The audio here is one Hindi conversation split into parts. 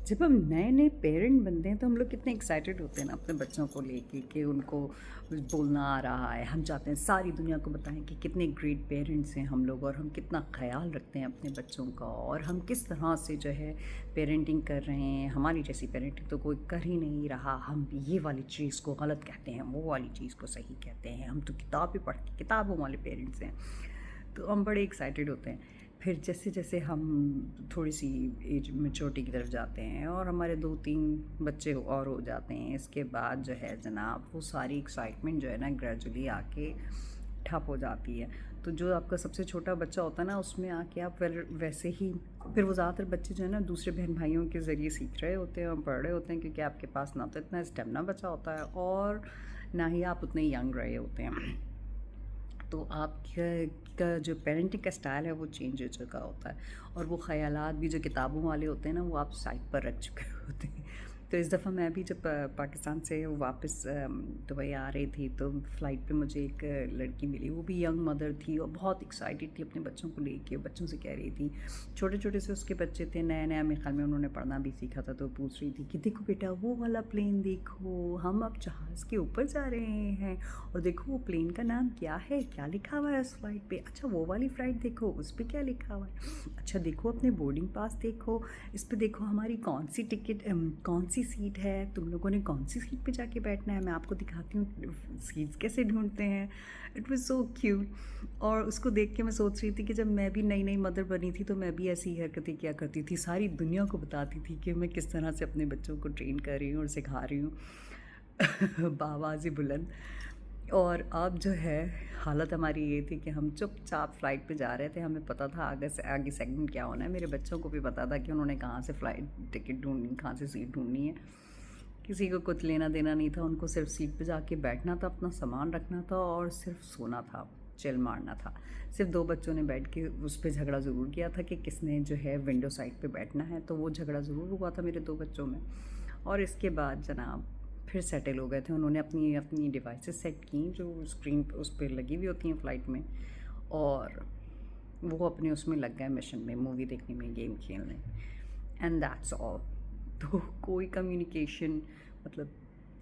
जब हम नए-नए पेरेंट बनते हैं तो हम लोग कितने एक्साइटेड होते हैं ना अपने बच्चों को लेके कि उनको बोलना आ रहा है। हम चाहते हैं सारी दुनिया को बताएं कि कितने ग्रेट पेरेंट्स हैं हम लोग और हम कितना ख़्याल रखते हैं अपने बच्चों का और हम किस तरह से जो है पेरेंटिंग कर रहे हैं। हमारी जैसी पेरेंटिंग तो कोई कर ही नहीं रहा। हम ये वाली चीज़ को गलत कहते हैं, वो वाली चीज़ को सही कहते हैं। हम तो किताबें पढ़ के किताबों वाले पेरेंट्स हैं। तो हम बड़े एक्साइटेड होते हैं। फिर जैसे जैसे हम थोड़ी सी एज मैच्योरिटी की तरफ जाते हैं और हमारे 2-3 बच्चे और हो जाते हैं, इसके बाद जो है जनाब वो सारी एक्साइटमेंट जो है ना ग्रेजुअली आके ठप हो जाती है। तो जो आपका सबसे छोटा बच्चा होता है ना उसमें आके आप फिर वैसे ही फिर वो ज़्यादातर बच्चे जो है ना दूसरे बहन भाइयों के ज़रिए सीख रहे होते हैं और पढ़ रहे होते हैं, क्योंकि आपके पास ना तो इतना स्टेमिना बचा होता है और ना ही आप उतने यंग रहे होते हैं। तो आपका जो पेरेंटिंग का स्टाइल है वो चेंज हो चुका होता है और वो ख़यालात भी जो किताबों वाले होते हैं ना वो आप साइड पर रख चुके होते हैं। तो इस दफ़ा मैं भी जब पाकिस्तान से वापस दुबई आ रही थी तो फ़्लाइट पे मुझे एक लड़की मिली। वो भी यंग मदर थी और बहुत एक्साइटेड थी अपने बच्चों को लेके। बच्चों से कह रही थी, छोटे छोटे से उसके बच्चे थे, नया नया मेरे ख्याल में उन्होंने पढ़ना भी सीखा था। तो पूछ रही थी कि देखो बेटा वो वाला प्लेन देखो, हम अब जहाज़ के ऊपर जा रहे हैं और देखो वो प्लेन का नाम क्या है, क्या लिखा हुआ है उस फ्लाइट पे। अच्छा वो वाली फ़्लाइट देखो, उस पे क्या लिखा हुआ है। अच्छा देखो अपने बोर्डिंग पास देखो, इस पे देखो हमारी कौन सी टिकट कौन सी सीट है, तुम लोगों ने कौन सी सीट पे जाके बैठना है, मैं आपको दिखाती हूँ सीट्स कैसे ढूंढते हैं। It was so cute. और उसको देख के मैं सोच रही थी कि जब मैं भी नई नई मदर बनी थी तो मैं भी ऐसी ही हरकतें क्या करती थी, सारी दुनिया को बताती थी कि मैं किस तरह से अपने बच्चों को ट्रेन कर रही हूँ और सिखा रही हूँ बावाज़ी बुलंद। और अब जो है हालत हमारी ये थी कि हम चुपचाप फ़्लाइट पे जा रहे थे। हमें पता था आगे से आगे सेगमेंट क्या होना है। मेरे बच्चों को भी पता था कि उन्होंने कहाँ से फ़्लाइट टिकट ढूंढनी, कहाँ से सीट ढूंढनी है। किसी को कुछ लेना देना नहीं था, उनको सिर्फ सीट पे जाके बैठना था, अपना सामान रखना था और सिर्फ सोना था, चिल मारना था। सिर्फ 2 बच्चों ने बैठ के उस पर झगड़ा ज़रूर किया था कि किसने जो है विंडो साइड पे बैठना है, तो वो झगड़ा ज़रूर हुआ था मेरे 2 बच्चों में। और इसके बाद जनाब फिर सेटल हो गए थे। उन्होंने अपनी अपनी डिवाइसेस सेट की जो स्क्रीन पे उस पर लगी हुई होती हैं फ़्लाइट में, और वो अपने उसमें लग गए मिशन में, मूवी देखने में, गेम खेलने, एंड दैट्स ऑल। तो कोई कम्युनिकेशन मतलब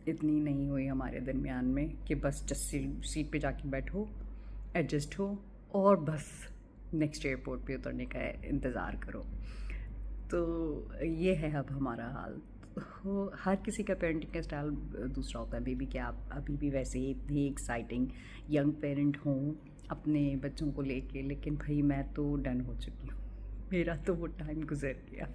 इतनी नहीं हुई हमारे दरमियान में कि बस जस्ट सीट पे जाके बैठो, एडजस्ट हो और बस नेक्स्ट एयरपोर्ट पे उतरने का इंतज़ार करो। तो ये है अब हमारा हाल। तो हर किसी का पेरेंटिंग का स्टाइल दूसरा होता है। बेबी क्या आप अभी भी वैसे ही इतनी एक्साइटिंग यंग पेरेंट हों अपने बच्चों को लेके, लेकिन भाई मैं तो डन हो चुकी हूँ। मेरा तो वो टाइम गुजर गया।